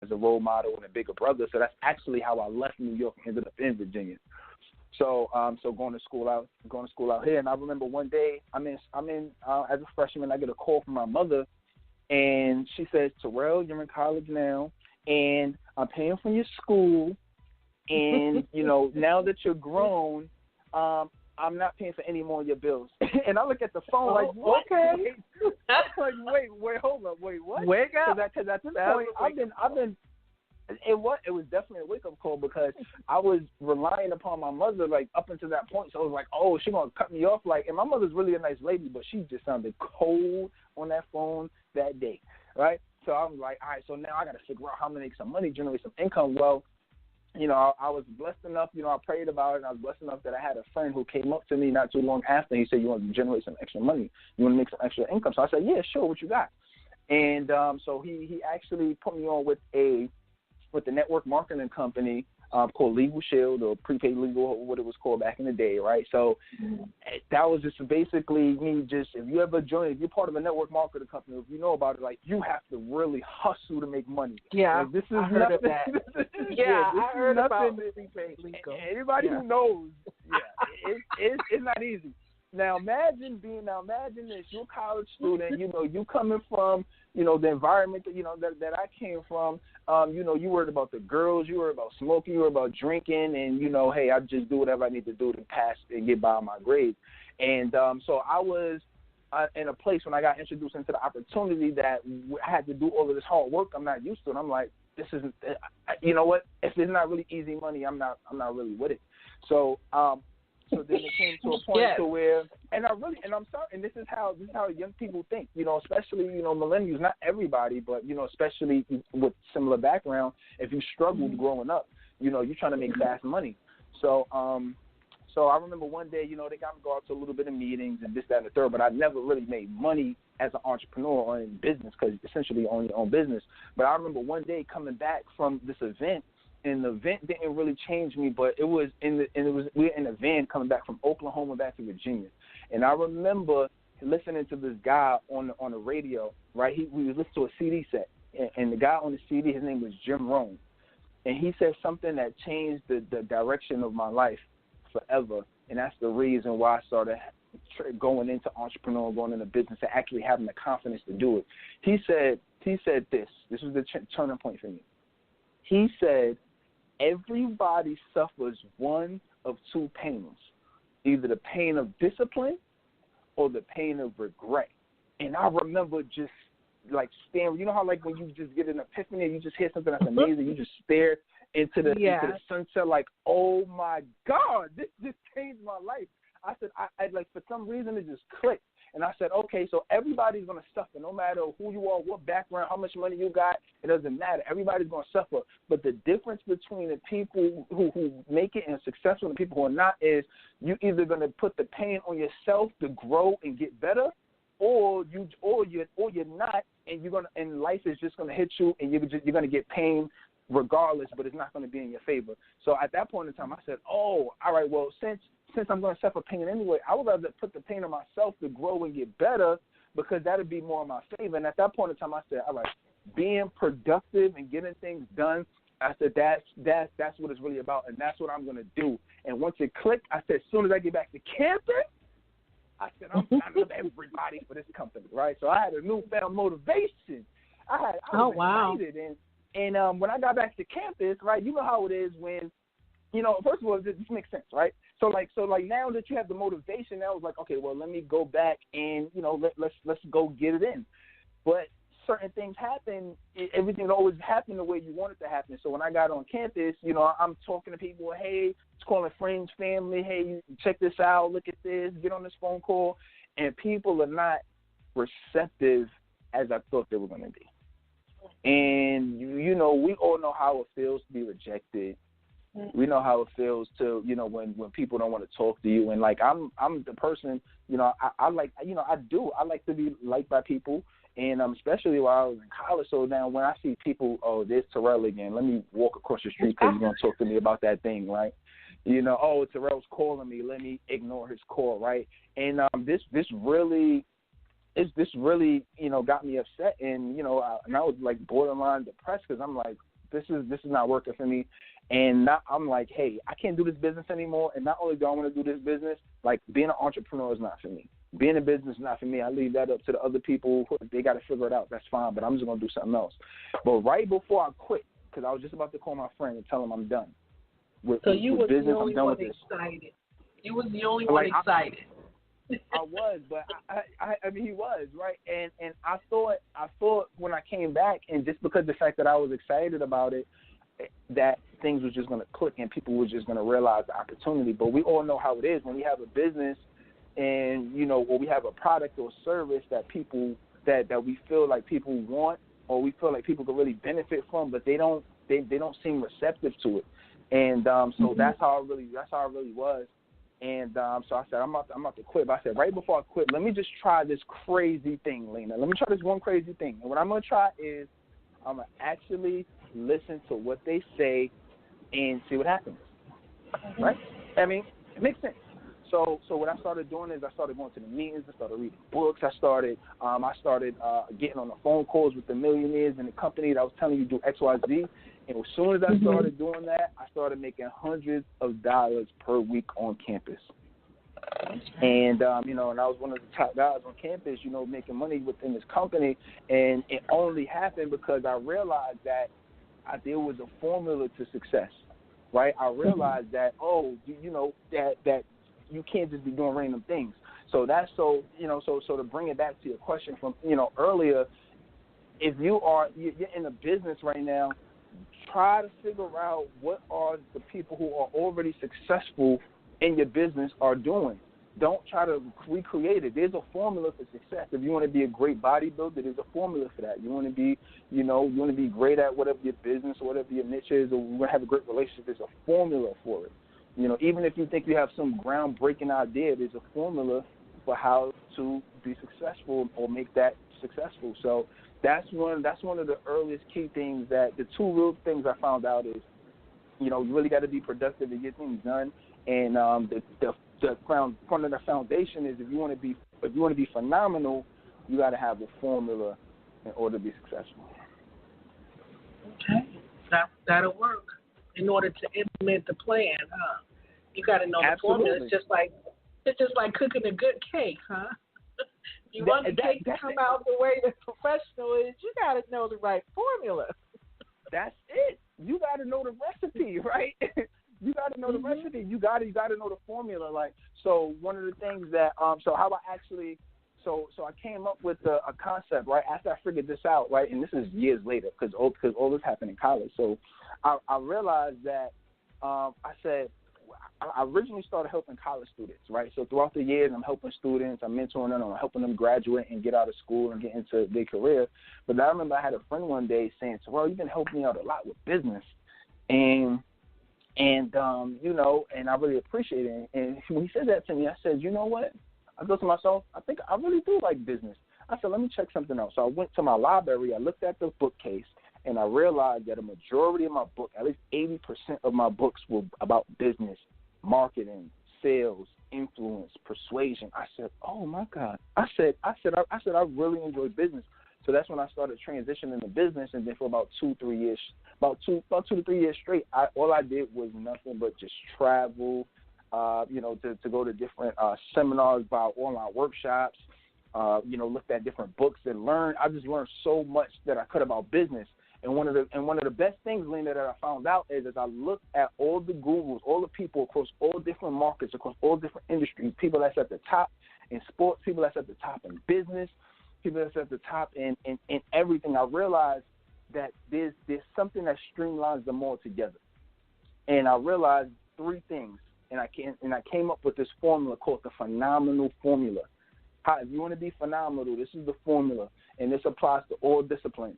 as a role model and a bigger brother. So that's actually how I left New York and ended up in Virginia. So going to school out here. And I remember one day I'm in as a freshman, I get a call from my mother, and she says, Terrell, you're in college now, and I'm paying for your school, and now that you're grown, I'm not paying for any more of your bills. And I look at the phone like, okay. I'm like, wait, hold up, wait, what? Wake up. Because at this point, I've been. It was definitely a wake up call because I was relying upon my mother like up until that point. So I was like, oh, she's gonna cut me off. Like, and my mother's really a nice lady, but she just sounded cold on that phone that day, right? So I'm like, all right, so now I got to figure out how to make some money, generate some income. Well, I was blessed enough, I prayed about it, and I was blessed enough that I had a friend who came up to me not too long after. He said, you want to generate some extra money? You want to make some extra income? So I said, yeah, sure, what you got? And so he actually put me on with the network marketing company called Legal Shield, or Prepaid Legal, or what it was called back in the day, right? So that was just basically me if you're part of a network marketing company, if you know about it, like, you have to really hustle to make mony. Yeah, like, this is I heard of that. I heard about Prepaid Legal. Anybody who knows, it's not easy. Now imagine this, you're a college student, you coming from, the environment that I came from, you worried about the girls, you worried about smoking, you worried about drinking, and, hey, I just do whatever I need to do to pass and get by my grades. And so I was in a place when I got introduced into the opportunity that I had to do all of this hard work I'm not used to, and I'm like, this isn't, you know what, if it's not really easy money, I'm not really with it. So, so then it came to a point to where, and I'm sorry, and this is how young people think, especially, millennials, not everybody, but, especially with similar background, if you struggled growing up, you're trying to make fast money. So, so I remember one day, they got me to go out to a little bit of meetings and this, that, and the third, but I never really made money as an entrepreneur or in business, because essentially you own your own business. But I remember one day coming back from this event, and the event didn't really change me, but we were in a van coming back from Oklahoma back to Virginia, and I remember listening to this guy on the radio, right? We listened to a CD set, and the guy on the CD, his name was Jim Rohn, and he said something that changed the direction of my life forever, and that's the reason why I started going into entrepreneur, going into business, and actually having the confidence to do it. He said this was the turning point for me. He said, everybody suffers one of two pains, either the pain of discipline or the pain of regret. And I remember just like staring, you know how like when you just get an epiphany, you just hear something that's amazing, you just stare into the sunset like, oh my God, this just changed my life. I said, I like, for some reason it just clicked. And I said, okay, so everybody's going to suffer, no matter who you are, what background, how much money you got, it doesn't matter. Everybody's going to suffer. But the difference between the people who make it and successful and the people who are not is you either going to put the pain on yourself to grow and get better, or you're not, and life is just going to hit you, and you're going to get pain regardless, but it's not going to be in your favor. So at that point in time, I said, oh, all right, well, since I'm going to suffer pain anyway, I would rather put the pain on myself to grow and get better, because that would be more in my favor. And at that point in time, I said, all right, being productive and getting things done, I said, that's what it's really about, and that's what I'm going to do. And once it clicked, I said, as soon as I get back to campus, I said, I'm signing up everybody for this company, right? So I had a newfound motivation. I was excited. And when I got back to campus, right, you know how it is when, first of all, this makes sense, right? So like now that you have the motivation, now it's like, okay, well, let me go back and, let's go get it in. But certain things happen. Everything always happen the way you want it to happen. So when I got on campus, I'm talking to people, hey, it's calling friends, family, hey, check this out, look at this, get on this phone call. And people are not receptive as I thought they were going to be. And, we all know how it feels to be rejected. We know how it feels to, when people don't want to talk to you. And like, I'm the person, I like to be liked by people. And especially while I was in college. So now when I see people, oh, there's Terrell again, let me walk across the street because he's going to talk to me about that thing, right? Oh, Terrell's calling me, let me ignore his call, right? And this really, got me upset. And, and I was like borderline depressed because I'm like, This is not working for me. And now I'm like, hey, I can't do this business anymore. And not only do I want to do this business, like being an entrepreneur is not for me. Being a business is not for me. I leave that up to the other people. They got to figure it out. That's fine, but I'm just going to do something else. But right before I quit, because I was just about to call my friend and tell him I'm done. So you were the only one excited. You was the only one excited. I was, but I mean, he was, right? And I thought when I came back, and just because the fact that I was excited about it, that things was just going to click and people were just going to realize the opportunity. But we all know how it is when we have a business and, you know, or we have a product or service that people, that we feel like people want or we feel like people could really benefit from, but they don't seem receptive to it. And so that's how it really was. And so I said, I'm about to quit. But I said, right before I quit, let me just try this crazy thing, Lina. Let me try this one crazy thing. And what I'm going to try is I'm going to actually listen to what they say and see what happens. Right? I mean, it makes sense. So what I started doing is I started going to the meetings. I started reading books. I started getting on the phone calls with the millionaires in the company that I was telling you do X, Y, Z. And as soon as I started doing that, I started making hundreds of dollars per week on campus. And, you know, and I was one of the top guys on campus, you know, making money within this company. And it only happened because I realized that there was a formula to success, right? I realized that, you know, that you can't just be doing random things. So so to bring it back to your question from, you know, earlier, if you're in a business right now, try to figure out what are the people who are already successful in your business are doing. Don't try to recreate it. There's a formula for success. If you want to be a great bodybuilder, there's a formula for that. You want to be great at whatever your business or whatever your niche is, or you want to have a great relationship, there's a formula for it. You know, even if you think you have some groundbreaking idea, there's a formula for how to be successful or make that successful. So that's one of the earliest key things that the two real things I found out is, you know, you really got to be productive to get things done. And one of the foundation is if you want to be phenomenal, you got to have a formula in order to be successful. Okay, that'll work. In order to implement the plan, you got to know the formula. It's just like cooking a good cake, huh? You want the cake to come out the way the professional is, you got to know the right formula. That's it. You got to know the recipe, right? You got to know the recipe. You got to know the formula. Like, so one of the things that so how I actually so I came up with a concept, right, after I figured this out, right, and this is years later because all this happened in college. So I realized that I said I originally started helping college students, right? So throughout the years, I'm helping students, I'm mentoring them, I'm helping them graduate and get out of school and get into their career. But I remember I had a friend one day saying, "Well, you've been helping me out a lot with business," and you know, and I really appreciate it. And when he said that to me, I said, you know what? I thought to myself, I think I really do like business. I said, let me check something else. So I went to my library, I looked at the bookcase, and I realized that a majority of my book, at least 80% of my books were about business, marketing, sales, influence, persuasion. I said, oh my God. I said, I really enjoy business. So that's when I started transitioning to business, and then for about 2-3 years, about 2 to 3 years straight, all I did was nothing but just travel, you know, to go to different seminars, buy online workshops, you know, looked at different books and learned. I just learned so much that I could about business. And one of the best things, Lina, that I found out is as I looked at all the gurus, all the people across all different markets, across all different industries, people that's at the top in sports, people that's at the top in business, people that's at the top in everything, I realized that there's something that streamlines them all together. And I realized 3 things, and I came up with this formula called the phenomenal formula. If you want to be phenomenal, this is the formula, and this applies to all disciplines.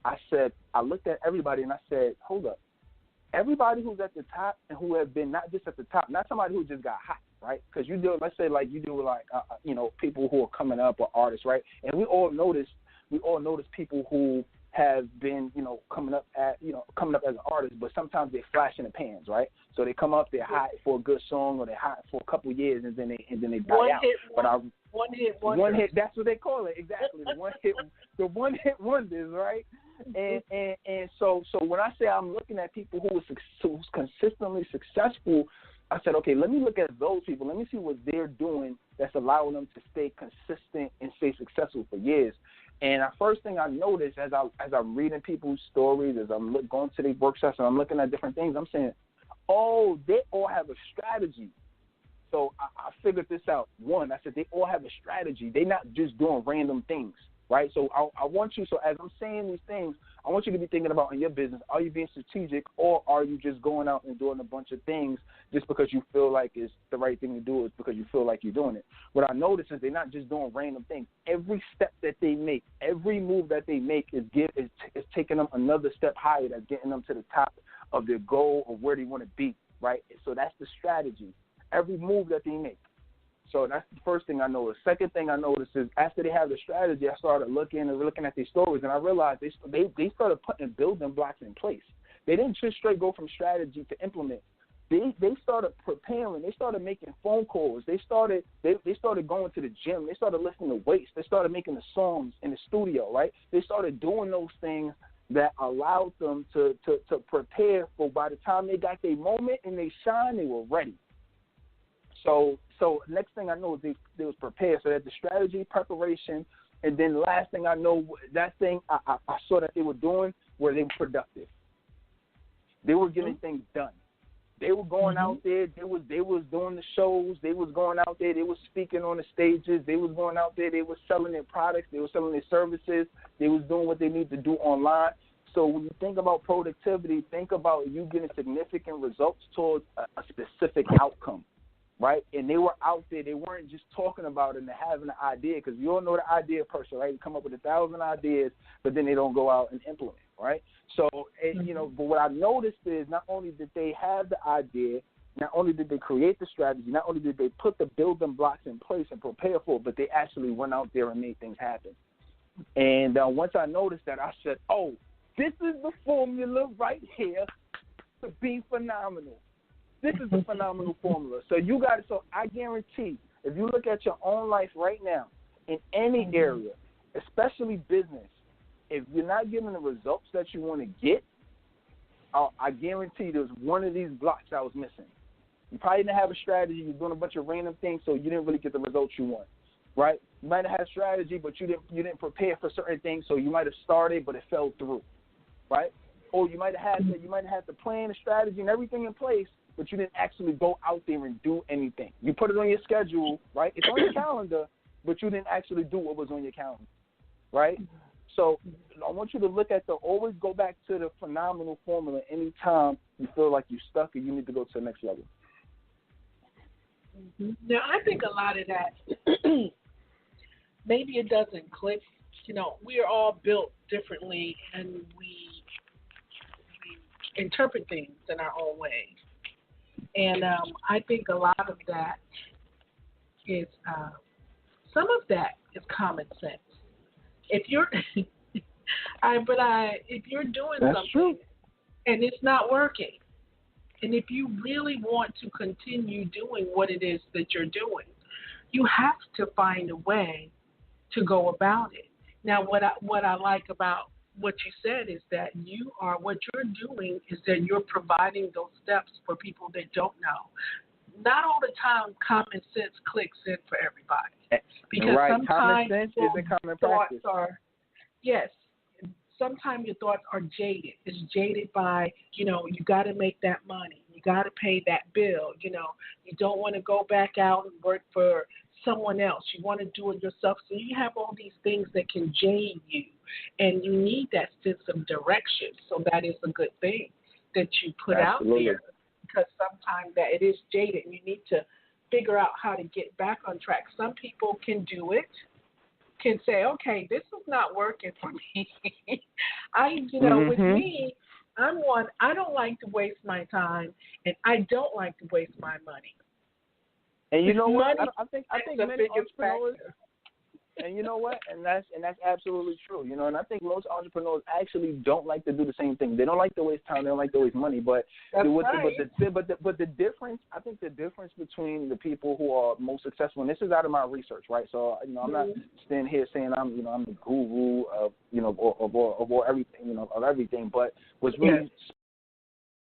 I looked at everybody and I said, hold up. Everybody who's at the top and who have been not just at the top, not somebody who just got hot, right? Because let's say you do you know, people who are coming up or artists, right? And we all notice people who have been, you know, coming up as an artist, but sometimes they flash in the pans, right? So they come up, they're hot for a good song, or they're hot for a couple of years, and then they die out. One hit wonder. One hit, that's what they call it, exactly. The one hit wonders, right? And so when I say I'm looking at people who's consistently successful, I said, okay, let me look at those people. Let me see what they're doing that's allowing them to stay consistent and stay successful for years. And the first thing I noticed as I'm reading people's stories, as I'm going to these workshops and I'm looking at different things, I'm saying, oh, they all have a strategy. So I figured this out. One, I said they all have a strategy. They're not just doing random things, right? So I want you, so as I'm saying these things, I want you to be thinking about in your business, are you being strategic or are you just going out and doing a bunch of things just because you feel like it's the right thing to do, it's because you feel like you're doing it? What I noticed is they're not just doing random things. Every step that they make, every move that they make is taking them another step higher, that's getting them to the top of their goal or where they want to be, right? So that's the strategy. Every move that they make. So that's the first thing I noticed. Second thing I noticed is after they have the strategy, I started looking at these stories, and I realized they started putting building blocks in place. They didn't just straight go from strategy to implement. They started preparing. They started making phone calls. They started going to the gym. They started lifting the weights. They started making the songs in the studio, right? They started doing those things that allowed them to prepare for by the time they got their moment and they shine, they were ready. So next thing I know is they was prepared. So that's the strategy, preparation, and then the last thing I know, that thing I saw that they were doing where they were productive. They were getting things done. They were going out there. They was doing the shows. They was going out there. They was speaking on the stages. They was going out there. They was selling their products. They were selling their services. They was doing what they need to do online. So when you think about productivity, think about you getting significant results towards a specific outcome. Right? And they were out there. They weren't just talking about it and having an idea, because you all know the idea person, right? They come up with 1,000 ideas, but then they don't go out and implement, right? So, but what I noticed is not only did they have the idea, not only did they create the strategy, not only did they put the building blocks in place and prepare for it, but they actually went out there and made things happen. And once I noticed that, I said, oh, this is the formula right here to be phenomenal. This is a phenomenal formula. So I guarantee, if you look at your own life right now, in any area, especially business, if you're not getting the results that you want to get, I guarantee there's one of these blocks that was missing. You probably didn't have a strategy. You're doing a bunch of random things, so you didn't really get the results you want, right? You might have had a strategy, but you didn't prepare for certain things, so you might have started, but it fell through, right? Or you might have had the plan, the strategy, and everything in place, but you didn't actually go out there and do anything. You put it on your schedule, right? It's on your calendar, but you didn't actually do what was on your calendar, right? So I want you to always go back to the phenomenal formula anytime you feel like you're stuck and you need to go to the next level. Now, I think a lot of that, maybe it doesn't click. We are all built differently, and we interpret things in our own way. And I think a lot of that is, some of that is common sense. If you're, if you're doing That's something true. and it's not working, and if you really want to continue doing what it is that you're doing, you have to find a way to go about it. Now, what I like about what you said is that what you're doing is that you're providing those steps for people that don't know. Not all the time common sense clicks in for everybody. Because right. Sometimes common sense isn't common practice. Sometimes your thoughts are jaded. It's jaded by, you got to make that money. You got to pay that bill. You don't want to go back out and work for someone else. You want to do it yourself. So you have all these things that can jade you. And you need that sense of direction. So that is a good thing that you put Absolutely. out there, because sometimes that it is jaded. You need to figure out how to get back on track. Some people can do it, can say, okay, this is not working for me. With me, I don't like to waste my time, and I don't like to waste my money. And you know what? I think the many biggest entrepreneurs. factor. And you know what? And that's absolutely true. You know, and I think most entrepreneurs actually don't like to do the same thing. They don't like to waste time. They don't like to waste money. But the difference, I think the difference between the people who are most successful, and this is out of my research, right? So I'm not standing here saying I'm the guru of of everything, of everything. But what's really